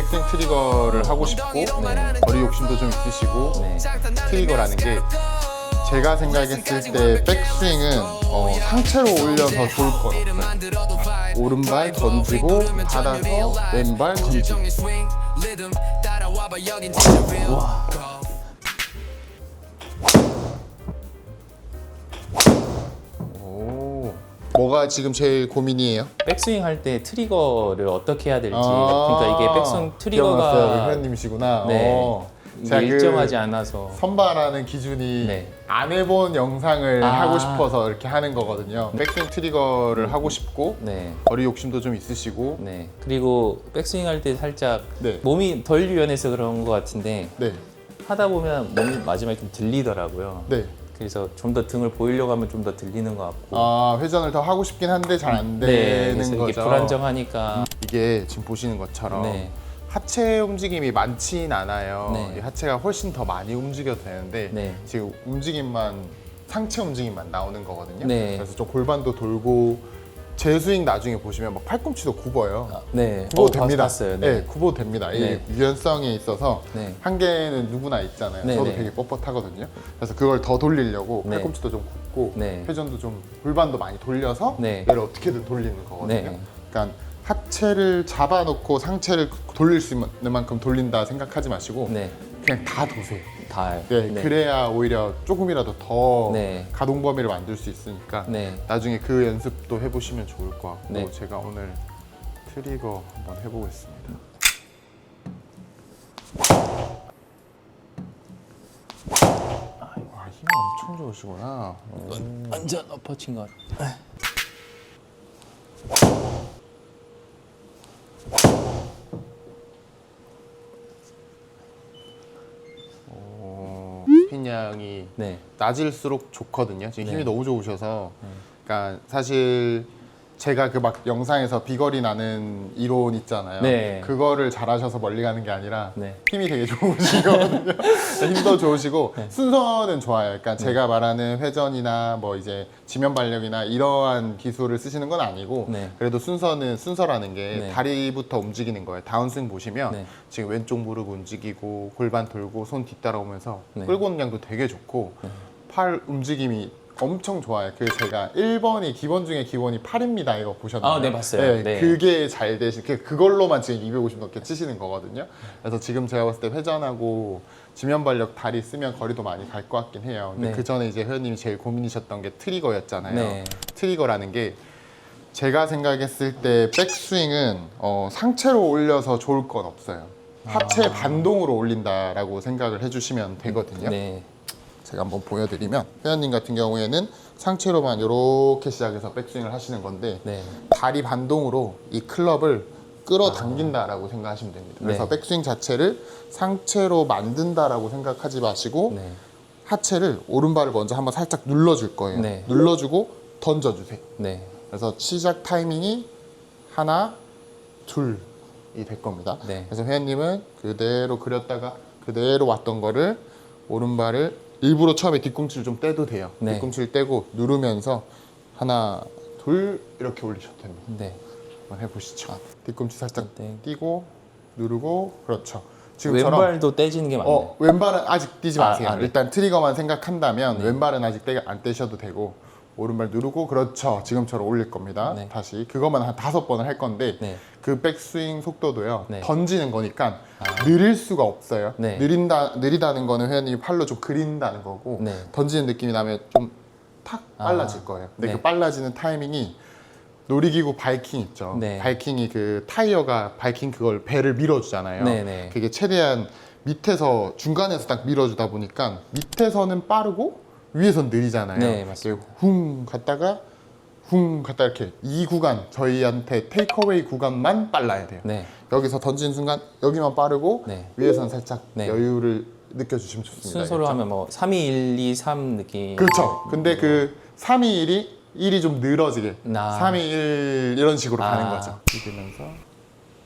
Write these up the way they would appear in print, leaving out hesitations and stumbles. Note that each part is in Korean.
백스윙 트리거를 하고 싶고 거리 욕심도 좀 있으시고 트리거라는 게 제가 생각했을 때 백스윙은 상체로 올려서 좋을 건 없어요. 오른발 던지고 받아서 왼발 던지고. 와. 오. 뭐가 지금 제일 고민이에요? 백스윙 할 때 트리거를 어떻게 해야 될지. 그러니까 이게 백스윙 트리거가 회원님이시구나. 네. 제가 일정하지 않아서 선발하는 기준이 네. 안 해본 영상을 하고 싶어서 이렇게 하는 거거든요. 백스윙 트리거를 하고 싶고 네. 거리 욕심도 좀 있으시고 네. 그리고 백스윙 할 때 살짝 네. 몸이 덜 유연해서 그런 것 같은데 네. 하다 보면 몸이 마지막에 좀 들리더라고요. 네. 그래서 좀 더 등을 보이려고 하면 좀 더 들리는 것 같고. 아, 회전을 더 하고 싶긴 한데 잘 안 네. 되는 그래서 이게 거죠. 불안정하니까. 이게 지금 보시는 것처럼 네. 하체 움직임이 많진 않아요. 네. 이 하체가 훨씬 더 많이 움직여도 되는데 네. 지금 움직임만 상체 움직임만 나오는 거거든요. 네. 그래서 좀 골반도 돌고 제 스윙 나중에 보시면 막 팔꿈치도 굽어요. 네. 굽어도 됩니다. 봤어요. 네. 네. 굽어도 됩니다. 네. 이 유연성에 있어서 네. 한계는 누구나 있잖아요. 네, 저도 네. 되게 뻣뻣하거든요. 그래서 그걸 더 돌리려고 네. 팔꿈치도 좀 굽고 네. 회전도 좀 골반도 많이 돌려서 네. 얘를 어떻게든 돌리는 거거든요. 네. 그러니까 하체를 잡아놓고 상체를 돌릴 수 있는 만큼 돌린다 생각하지 마시고 네. 그냥 다 도세요. 다. 네, 그래야 오히려 조금이라도 더 네. 가동 범위를 만들 수 있으니까 네. 나중에 그 연습도 해보시면 좋을 것 같고 네. 제가 오늘 트리거 한번 해보겠습니다. 아, 힘이 엄청 좋으시구나. 완전 엎어친 것 같아요. 스핀량이 네. 낮을수록 좋거든요. 지금 힘이 네. 너무 좋으셔서. 그러니까 사실 제가 그 막 영상에서 비거리 나는 이론 있잖아요. 네. 그거를 잘하셔서 멀리 가는 게 아니라 네. 힘이 되게 좋으시거든요. 힘도 좋으시고 순서는 좋아요. 그러니까 제가 말하는 회전이나 뭐 이제 지면 발력이나 이러한 기술을 쓰시는 건 아니고 네. 그래도 순서라는 게 네. 다리부터 움직이는 거예요. 다운스윙 보시면 네. 지금 왼쪽 무릎 움직이고 골반 돌고 손 뒤따라오면서 네. 끌고 오는 양도 되게 좋고 팔 움직임이 엄청 좋아요. 그 제가 1번이 기본 중에 기본이 8입니다. 이거 보셨나요? 아, 네, 봤어요. 네, 네. 그게 잘 되신 그걸로만 지금 250 넘게 치시는 거거든요. 그래서 지금 제가 봤을 때 회전하고 지면 발력 다리 쓰면 거리도 많이 갈 것 같긴 해요. 근데 네. 그 전에 이제 회원님이 제일 고민이셨던 게 트리거였잖아요. 네. 트리거라는 게 제가 생각했을 때 백스윙은 상체로 올려서 좋을 건 없어요. 하체 반동으로 올린다라고 생각을 해주시면 되거든요. 네. 제가 한번 보여드리면 회원님 같은 경우에는 상체로만 이렇게 시작해서 백스윙을 하시는 건데 네. 다리 반동으로 이 클럽을 끌어당긴다라고 생각하시면 됩니다. 그래서 네. 백스윙 자체를 상체로 만든다라고 생각하지 마시고 네. 하체를 오른발을 먼저 한번 살짝 눌러줄 거예요. 네. 눌러주고 던져주세요. 네. 그래서 시작 타이밍이 하나, 둘이 될 겁니다. 네. 그래서 회원님은 그대로 그렸다가 그대로 왔던 거를 오른발을 일부러 처음에 뒤꿈치를 좀 떼도 돼요. 네. 뒤꿈치를 떼고 누르면서 하나, 둘 이렇게 올리셔도 됩니다. 네. 한번 해보시죠. 뒤꿈치 살짝 네. 띄고 누르고 그렇죠. 지금처럼 왼발도 떼지는 게 맞나요? 왼발은 아직 띄지 마세요. 네. 일단 트리거만 생각한다면 왼발은 아직 안 떼셔도 되고 오른발 누르고 그렇죠. 지금처럼 올릴 겁니다. 네. 다시 그것만 한 5번을 할 건데 네. 그 백스윙 속도도요. 네. 던지는 거니까 느릴 수가 없어요. 네. 느리다는 거는 회원님이 팔로 좀 그린다는 거고 네. 던지는 느낌이 나면 좀 탁 빨라질 거예요. 근데 네. 그 빨라지는 타이밍이 놀이기구 바이킹 있죠. 네. 바이킹이 그 타이어가 바이킹 그걸 배를 밀어주잖아요. 네, 네. 그게 최대한 밑에서 중간에서 딱 밀어주다 보니까 밑에서는 빠르고 위에서는 느리잖아요. 네, 맞습니다. 훅 갔다가 이렇게 이 구간 저희한테 테이크어웨이 구간만 빨라야 돼요. 네. 여기서 던지는 순간 여기만 빠르고 네. 위에서는 살짝 네. 여유를 느껴주시면 좋습니다. 순서로 알겠죠? 하면 뭐 3, 2, 1, 2, 3 느낌. 그렇죠. 근데 그 3, 2, 1이 좀 늘어지게 3, 2, 1 이런 식으로 가는 거죠. 이기면서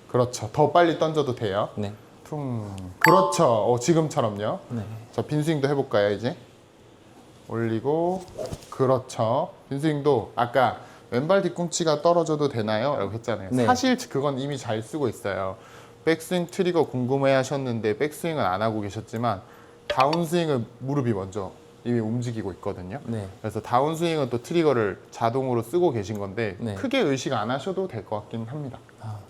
그렇죠. 더 빨리 던져도 돼요. 네. 퉁. 그렇죠. 지금처럼요. 네. 자, 빈스윙도 해볼까요, 이제? 올리고, 그렇죠. 빈스윙도 아까 왼발 뒤꿈치가 떨어져도 되나요? 라고 했잖아요. 네. 사실 그건 이미 잘 쓰고 있어요. 백스윙 트리거 궁금해 하셨는데 백스윙은 안 하고 계셨지만 다운스윙은 무릎이 먼저 이미 움직이고 있거든요. 네. 그래서 다운스윙은 또 트리거를 자동으로 쓰고 계신 건데 네. 크게 의식 안 하셔도 될 것 같긴 합니다.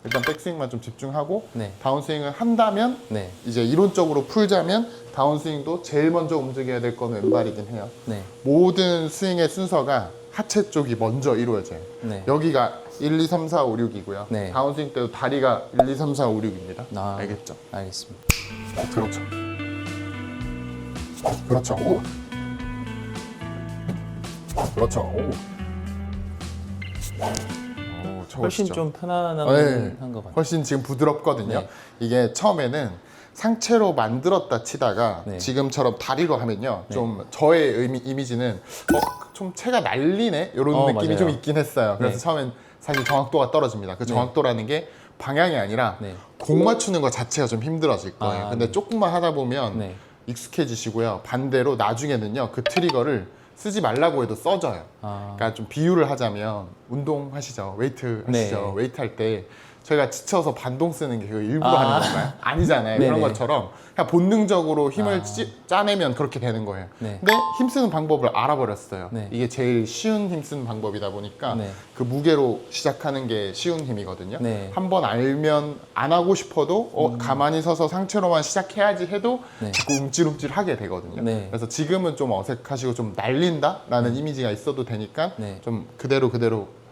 일단 백스윙만 좀 집중하고 네. 다운스윙을 한다면 네. 이제 이론적으로 풀자면 다운스윙도 제일 먼저 움직여야 될 건 왼발이긴 해요. 네. 모든 스윙의 순서가 하체 쪽이 먼저 이루어져요. 네. 여기가 1, 2, 3, 4, 5, 6이고요. 네. 다운스윙 때도 다리가 1, 2, 3, 4, 5, 6입니다. 아. 알겠죠? 알겠습니다. 그렇죠. 그렇죠. 오. 그렇죠. 오. 오, 훨씬 좋으시죠? 좀 편안한 네. 것 같아요. 훨씬 지금 부드럽거든요. 네. 이게 처음에는 상체로 만들었다 치다가 네. 지금처럼 다리로 하면요. 네. 좀 저의 이미지는 좀 체가 날리네? 이런 느낌이 맞아요. 좀 있긴 했어요. 그래서 네. 처음엔 사실 정확도가 떨어집니다. 그 네. 정확도라는 게 방향이 아니라 네. 공 맞추는 것 자체가 좀 힘들어질 거예요. 아, 근데 네. 조금만 하다 보면 네. 익숙해지시고요. 반대로 나중에는요. 그 트리거를 쓰지 말라고 해도 써져요. 아. 그러니까 좀 비유를 하자면 운동하시죠. 웨이트 하시죠. 네. 웨이트 할 때 저희가 지쳐서 반동 쓰는 게 그거 일부러 아. 하는 건가요? 아니잖아요. 네네. 그런 것처럼 그냥 본능적으로 힘을 아. 짜내면 그렇게 되는 거예요. 네. 근데 힘쓰는 방법을 알아버렸어요. 네. 이게 제일 쉬운 힘쓰는 방법이다 보니까 네. 그 무게로 시작하는 게 쉬운 힘이거든요. 네. 한번 알면 안 하고 싶어도 가만히 서서 상체로만 시작해야지 해도 네. 자꾸 움찔움찔 하게 되거든요. 네. 그래서 지금은 좀 어색하시고 좀 날린다라는 이미지가 있어도 되니까 네. 좀 그대로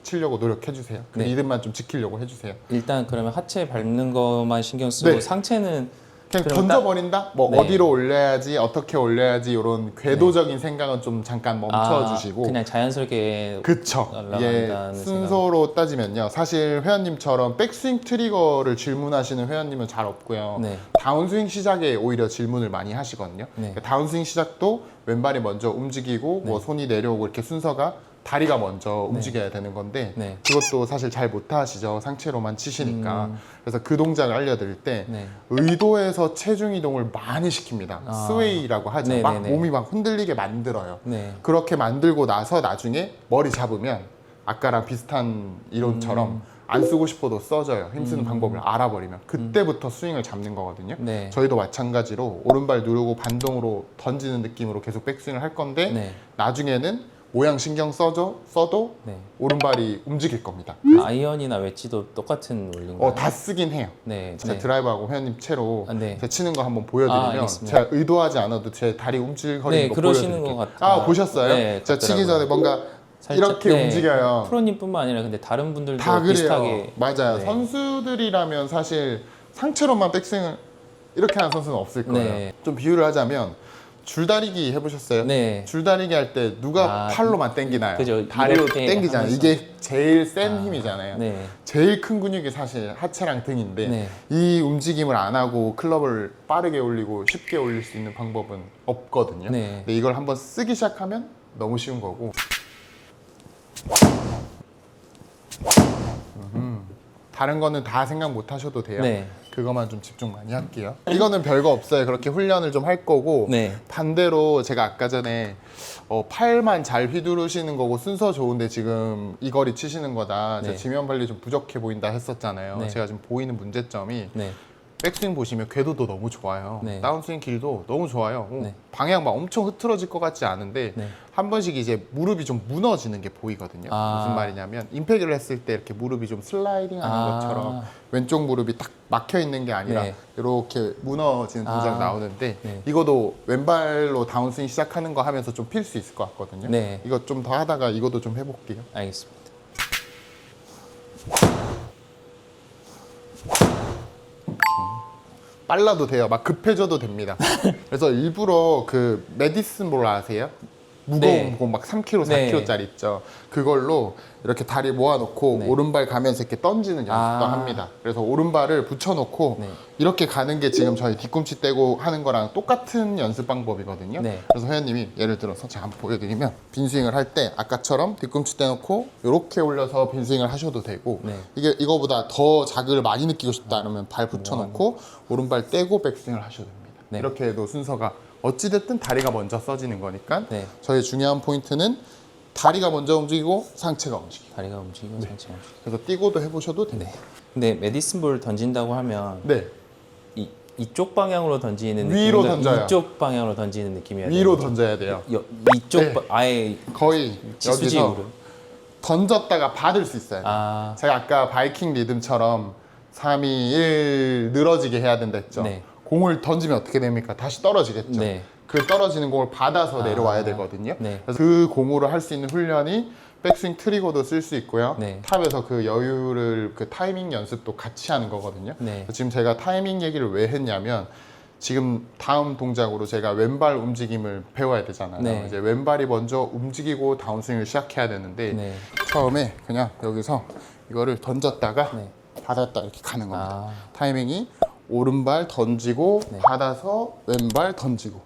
치려고 노력해 주세요. 그 네. 리듬만 좀 지키려고 해주세요. 일단 그러면 하체 밟는 것만 신경 쓰고 네. 상체는 그냥 그럼 던져버린다? 뭐 네. 어디로 올려야지, 어떻게 올려야지 이런 궤도적인 생각은 좀 잠깐 멈춰주시고 그냥 자연스럽게 그쵸. 이게 날아간다는 순서로 따지면요. 사실 회원님처럼 백스윙 트리거를 질문하시는 회원님은 잘 없고요. 네. 다운스윙 시작에 오히려 질문을 많이 하시거든요. 네. 그러니까 다운스윙 시작도 왼발이 먼저 움직이고 뭐 손이 내려오고 이렇게 순서가 다리가 먼저 움직여야 되는 건데 네. 그것도 사실 잘 못하시죠. 상체로만 치시니까. 그래서 그 동작을 알려드릴 때 네. 의도해서 체중 이동을 많이 시킵니다. 아. 스웨이라고 하죠. 네네네. 막 몸이 막 흔들리게 만들어요. 네. 그렇게 만들고 나서 나중에 머리 잡으면 아까랑 비슷한 이론처럼 안 쓰고 싶어도 써져요. 힘쓰는 방법을 알아버리면 그때부터 스윙을 잡는 거거든요. 네. 저희도 마찬가지로 오른발 누르고 반동으로 던지는 느낌으로 계속 백스윙을 할 건데 네. 나중에는 모양 신경 써도 네. 오른발이 움직일 겁니다. 아이언이나 웨지도 똑같은 원리인가요? 다 쓰긴 해요. 네. 제가 네. 드라이버하고 회원님 채로 네. 제가 치는 거 한번 보여드리면 알겠습니다. 제가 의도하지 않아도 제 다리 움찔거리는 네, 거 그러시는 보여드릴게요. 것 같아요. 보셨어요? 네, 제가 치기 같더라고요. 전에 뭔가 살짝, 이렇게 네. 움직여요. 프로님뿐만 아니라 근데 다른 분들도 다 그래요. 비슷하게 맞아요. 네. 선수들이라면 사실 상체로만 백스윙을 이렇게 하는 선수는 없을 거예요. 네. 좀 비유를 하자면 줄다리기 해보셨어요? 네. 줄다리기 할 때 누가 팔로만 당기나요? 그죠. 다리로 이렇게 당기잖아요. 하면서. 이게 제일 센 힘이잖아요. 네. 제일 큰 근육이 사실 하체랑 등인데 네. 이 움직임을 안 하고 클럽을 빠르게 올리고 쉽게 올릴 수 있는 방법은 없거든요. 네. 근데 이걸 한번 쓰기 시작하면 너무 쉬운 거고 다른 거는 다 생각 못 하셔도 돼요. 네. 그거만 좀 집중 많이 할게요. 이거는 별거 없어요. 그렇게 훈련을 좀 할 거고 네. 반대로 제가 아까 전에 팔만 잘 휘두르시는 거고 순서 좋은데 지금 이 거리 치시는 거다. 제가 네. 지면 발리 좀 부족해 보인다 했었잖아요. 네. 제가 지금 보이는 문제점이 네. 백스윙 보시면 궤도도 너무 좋아요. 네. 다운스윙 길도 너무 좋아요. 네. 방향 막 엄청 흐트러질 것 같지 않은데 네. 한 번씩 이제 무릎이 좀 무너지는 게 보이거든요. 아. 무슨 말이냐면 임팩트를 했을 때 이렇게 무릎이 좀 슬라이딩하는 것처럼 왼쪽 무릎이 딱 막혀 있는 게 아니라 네. 이렇게 무너지는 동작 아. 나오는데 네. 이것도 왼발로 다운스윙 시작하는 거 하면서 좀 필 수 있을 것 같거든요. 네. 이거 좀 더 하다가 이것도 좀 해볼게요. 알겠습니다. 빨라도 돼요. 막 급해져도 됩니다. 그래서 일부러 그 메디슨 볼 아세요? 무거운 네. 공 막 3kg, 네. 4kg짜리 있죠. 그걸로 이렇게 다리 모아놓고 네. 오른발 가면서 이렇게 던지는 연습도 아. 합니다. 그래서 오른발을 붙여놓고 네. 이렇게 가는 게 지금 저희 뒤꿈치 떼고 하는 거랑 똑같은 연습 방법이거든요. 네. 그래서 회원님이 예를 들어서 제가 한번 보여드리면 빈스윙을 할 때 아까처럼 뒤꿈치 떼놓고 이렇게 올려서 빈스윙을 하셔도 되고 네. 이거보다 더 자극을 많이 느끼고 싶다 그러면 발 붙여놓고 오른발 떼고 백스윙을 하셔도 됩니다. 네. 이렇게 해도 순서가 어찌됐든 다리가 먼저 써지는 거니까 네. 저희 중요한 포인트는 다리가 먼저 움직이고 상체가 움직이고. 다리가 움직이고 상체가 움직이고. 그래서 뛰고도 해보셔도 돼요. 네. 근데 메디슨 볼 던진다고 하면 네. 이쪽 방향으로 던지는 위로 느낌인가? 던져요. 이쪽 방향으로 던지는 느낌이야. 위로 던져야 돼요. 이쪽 네. 아예 거의 여기서 수직으로. 던졌다가 받을 수 있어요. 아, 제가 아까 바이킹 리듬처럼 3, 2, 1 늘어지게 해야 된다 했죠. 네. 공을 던지면 어떻게 됩니까? 다시 떨어지겠죠. 네. 그 떨어지는 공을 받아서 내려와야 되거든요. 네. 그래서 그 공으로 할 수 있는 훈련이 백스윙 트리거도 쓸 수 있고요. 네. 탑에서 그 여유를 그 타이밍 연습도 같이 하는 거거든요. 네. 그래서 지금 제가 타이밍 얘기를 왜 했냐면 지금 다음 동작으로 제가 왼발 움직임을 배워야 되잖아요. 네. 이제 왼발이 먼저 움직이고 다운스윙을 시작해야 되는데 네. 처음에 그냥 여기서 이거를 던졌다가 네. 받았다 이렇게 가는 겁니다. 아. 타이밍이 오른발 던지고 네. 받아서 왼발 던지고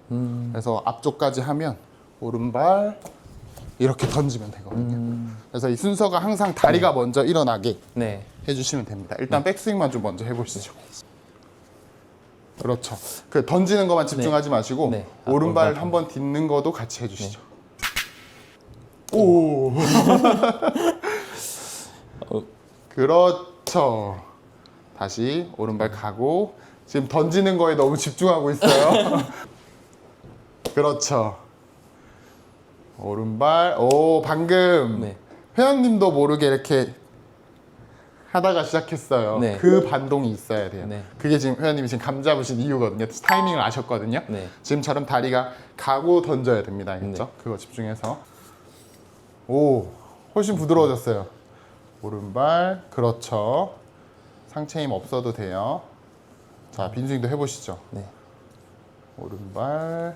그래서 앞쪽까지 하면 오른발 이렇게 던지면 되거든요. 그래서 이 순서가 항상 다리가 먼저 일어나게 네. 해주시면 됩니다. 일단 백스윙만 좀 먼저 해보시죠. 그렇죠. 그 던지는 것만 집중하지 마시고 네. 아, 오른발 오른발 한번 딛는 것도 같이 해주시죠. 오. 그렇죠. 다시 오른발 가고 지금 던지는 거에 너무 집중하고 있어요. 그렇죠. 오른발. 오, 방금 네. 회원님도 모르게 이렇게 하다가 시작했어요. 네. 그 반동이 있어야 돼요. 네. 그게 지금 회원님이 지금 감 잡으신 이유거든요. 타이밍을 아셨거든요. 네. 지금처럼 다리가 가고 던져야 됩니다. 알겠죠? 그거 집중해서. 오, 훨씬 부드러워졌어요. 오른발. 그렇죠. 상체 힘 없어도 돼요. 자, 빈스윙도 해보시죠. 네. 오른발.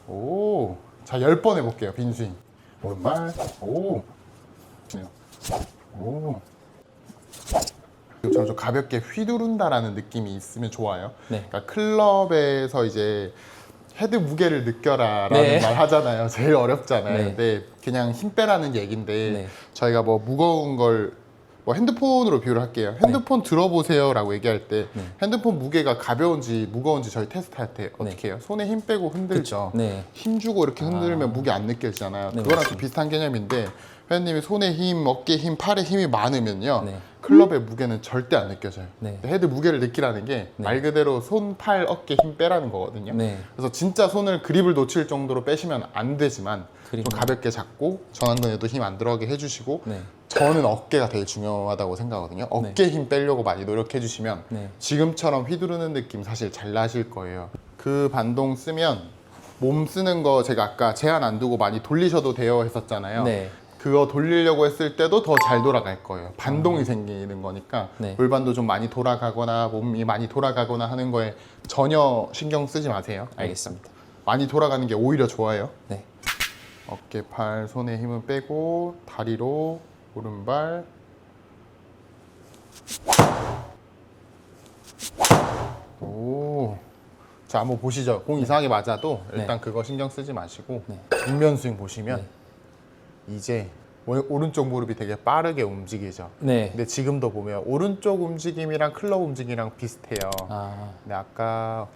오. 자, 10번 해볼게요. 빈스윙. 오른발. 오. 오. 저는 좀 가볍게 휘두른다라는 느낌이 있으면 좋아요. 네. 그러니까 클럽에서 이제 헤드 무게를 느껴라라는 네. 말 하잖아요. 제일 어렵잖아요. 네. 근데 그냥 힘 빼라는 얘기인데 네. 저희가 뭐 무거운 걸 뭐 핸드폰으로 비유를 할게요. 핸드폰 들어보세요라고 얘기할 때 핸드폰 무게가 가벼운지 무거운지 저희 테스트할 때 어떻게 해요? 손에 힘 빼고 흔들죠. 네. 힘 주고 이렇게 흔들면 무게 안 느껴지잖아요. 네, 그거랑 좀 맞습니다. 비슷한 개념인데 회원님이 손에 힘, 어깨 힘, 팔에 힘이 많으면요. 네. 클럽의 무게는 절대 안 느껴져요. 네. 헤드 무게를 느끼라는 게 말 그대로 손, 팔, 어깨 힘 빼라는 거거든요. 네. 그래서 진짜 손을 그립을 놓칠 정도로 빼시면 안 되지만 좀 그립을. 가볍게 잡고 전완근에도 힘 안 들어가게 해주시고 네. 저는 어깨가 되게 중요하다고 생각하거든요. 어깨 힘 빼려고 많이 노력해 주시면 네. 지금처럼 휘두르는 느낌 사실 잘 나실 거예요. 그 반동 쓰면 몸 쓰는 거 제가 아까 제한 안 두고 많이 돌리셔도 돼요 했었잖아요. 네. 그거 돌리려고 했을 때도 더 잘 돌아갈 거예요. 반동이 생기는 거니까 네. 골반도 좀 많이 돌아가거나 몸이 많이 돌아가거나 하는 거에 전혀 신경 쓰지 마세요. 알겠습니다. 많이 돌아가는 게 오히려 좋아요. 네. 어깨, 팔, 손에 힘을 빼고 다리로 오른발. 오. 자, 한번 보시죠. 공 이상하게 맞아도 일단 그거 신경 쓰지 마시고 네. 정면 스윙 보시면 이제 오른쪽 무릎이 되게 빠르게 움직이죠. 네. 근데 지금도 보면 오른쪽 움직임이랑 클럽 움직임이랑 비슷해요. 아, 근데 아까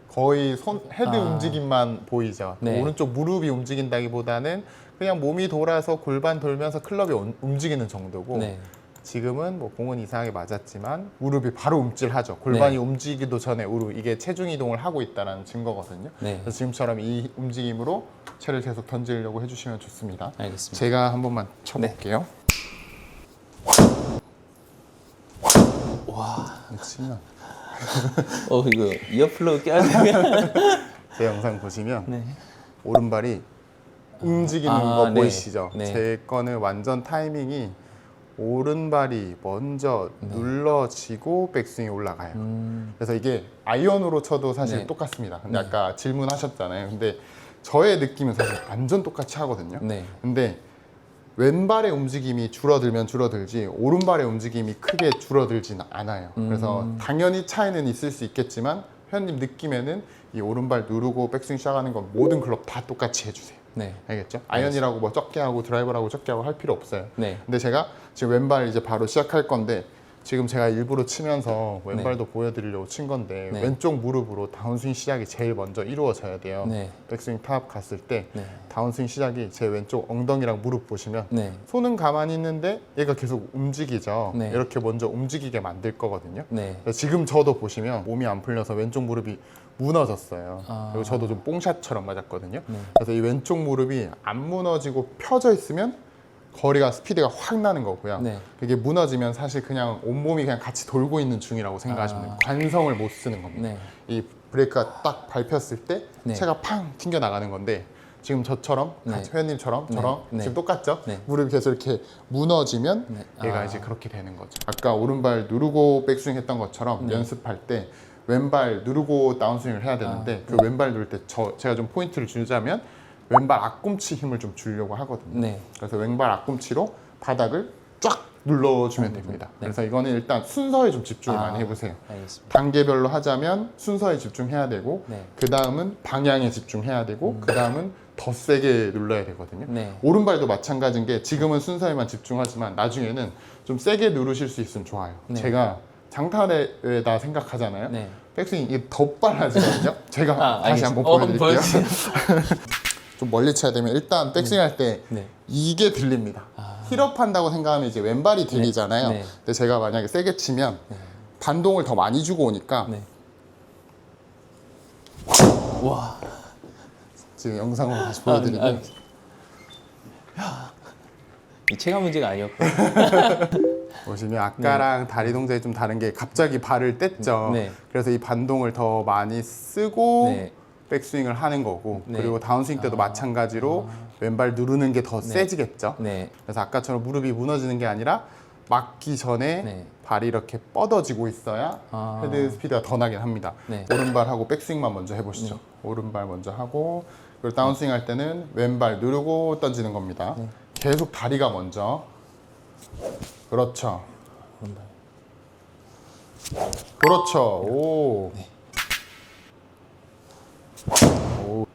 거의 헤드 움직임만 보이죠. 네. 오른쪽 무릎이 움직인다기보다는 그냥 몸이 돌아서 골반 돌면서 클럽이 움직이는 정도고 네. 지금은 뭐 공은 이상하게 맞았지만 무릎이 바로 움찔하죠. 골반이 네. 움직이기도 전에 이게 체중 이동을 하고 있다는 증거거든요. 네. 그래서 지금처럼 이 움직임으로 채를 계속 던지려고 해주시면 좋습니다. 알겠습니다. 제가 한 번만 쳐볼게요. 와. 치면 이거 이어플러그 껴야 되면. 제 영상 보시면 네. 오른발이 움직이는 거 네. 보이시죠? 네. 제 거는 완전 타이밍이 오른발이 먼저 눌러지고 백스윙이 올라가요. 그래서 이게 아이언으로 쳐도 사실 네. 똑같습니다. 근데 아까 질문하셨잖아요. 근데 저의 느낌은 사실 완전 똑같이 하거든요. 네. 근데 왼발의 움직임이 줄어들면 줄어들지 오른발의 움직임이 크게 줄어들진 않아요. 그래서 당연히 차이는 있을 수 있겠지만 회원님 느낌에는 이 오른발 누르고 백스윙 시작하는 건 모든 클럽 다 똑같이 해주세요. 네. 알겠죠? 아이언이라고 뭐 적게 하고 드라이버라고 적게 하고 할 필요 없어요. 네. 근데 제가 지금 왼발 이제 바로 시작할 건데 지금 제가 일부러 치면서 왼발도 보여드리려고 친 건데 네. 왼쪽 무릎으로 다운스윙 시작이 제일 먼저 이루어져야 돼요. 네. 백스윙 탑 갔을 때 네. 다운스윙 시작이 제 왼쪽 엉덩이랑 무릎 보시면 네. 손은 가만히 있는데 얘가 계속 움직이죠. 네. 이렇게 먼저 움직이게 만들 거거든요. 네. 그래서 지금 저도 보시면 몸이 안 풀려서 왼쪽 무릎이 무너졌어요. 아. 그리고 저도 좀 뽕샷처럼 맞았거든요. 네. 그래서 이 왼쪽 무릎이 안 무너지고 펴져 있으면 거리가 스피드가 확 나는 거고요. 네. 그게 무너지면 사실 그냥 온몸이 그냥 같이 돌고 있는 중이라고 생각하시면 돼요. 관성을 못 쓰는 겁니다. 네. 이 브레이크가 딱 밟혔을 때 네. 채가 팡 튕겨 나가는 건데 지금 저처럼 네. 같이 회원님처럼 네. 저랑 네. 지금 똑같죠? 네. 무릎이 계속 이렇게 무너지면 네. 얘가 아. 이제 그렇게 되는 거죠. 아까 오른발 누르고 백스윙 했던 것처럼 네. 연습할 때 왼발 누르고 다운스윙을 해야 되는데 그 왼발 누를 때 제가 좀 포인트를 주자면 왼발 앞꿈치 힘을 좀 주려고 하거든요. 네. 그래서 왼발 앞꿈치로 바닥을 쫙 눌러주면 됩니다. 네. 그래서 이거는 일단 순서에 좀 집중을 아. 많이 해보세요. 알겠습니다. 단계별로 하자면 순서에 집중해야 되고 네. 그 다음은 방향에 집중해야 되고 그 다음은 더 세게 눌러야 되거든요. 네. 오른발도 마찬가지인 게 지금은 순서에만 집중하지만 나중에는 좀 세게 누르실 수 있으면 좋아요. 네. 제가 장타에다 생각하잖아요. 네. 백스윙 이게 더 빨라지거든요. 제가 다시 알겠습니다. 한번 보여드릴게요. 보여주세요. 좀 멀리 쳐야 되면 일단 백스윙 할 때 네. 이게 들립니다. 힐업 한다고 생각하면 이제 왼발이 들리잖아요. 네. 근데 제가 만약에 세게 치면 반동을 더 많이 주고 오니까 네. 와. 지금 영상으로 다시 보여드리면 이 체감 문제가 아니었고. 보시면 아까랑 다리 동작이 좀 다른 게 갑자기 발을 뗐죠. 네. 그래서 이 반동을 더 많이 쓰고 네. 백스윙을 하는 거고 네. 그리고 다운스윙 때도 마찬가지로 왼발 누르는 게 더 세지겠죠. 네. 그래서 아까처럼 무릎이 무너지는 게 아니라 맞기 전에 네. 발이 이렇게 뻗어지고 있어야 아. 헤드 스피드가 더 나긴 합니다. 네. 오른발하고 백스윙만 먼저 해보시죠. 오른발 먼저 하고 그리고 다운스윙 할 때는 왼발 누르고 던지는 겁니다. 계속 다리가 먼저. 그렇죠. 오른발. 그렇죠. 오. 오.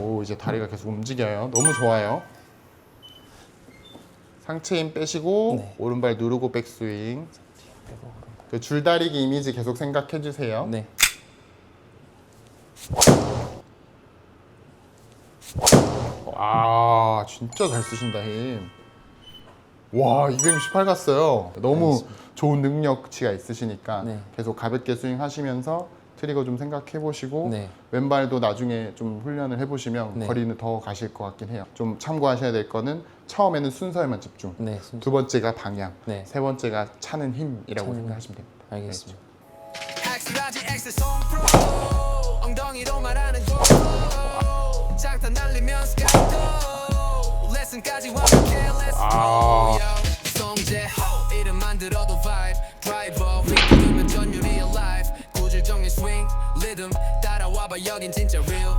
오, 이제 다리가 계속 움직여요. 너무 좋아요. 상체 힘 빼시고 네. 오른발 누르고 백스윙. 빼고 오른발. 그 줄다리기 이미지 계속 생각해 주세요. 네. 아, 진짜 잘 쓰신다 힘. 와, 268 갔어요. 너무 알겠습니다. 좋은 능력치가 있으시니까 네. 계속 가볍게 스윙 하시면서 트리거 좀 생각해 보시고 네. 왼발도 나중에 좀 훈련을 해보시면 네. 거리는 더 가실 것 같긴 해요. 좀 참고하셔야 될 거는 처음에는 순서에만 집중. 네. 두 번째가 방향, 네. 세 번째가 차는 힘이라고 차는 힘. 생각하시면 됩니다. 알겠습니다. 엑스라지 엑스 송프로 엉덩이로 말하는 고 장타 날리면 스카이도 레슨까지 완벽해 Let's go 송재호 이름만 들어도 vibe 드라이버 휘두르면 전율이 alive 구질정의 swing 리듬 따라와봐 여긴 진짜 real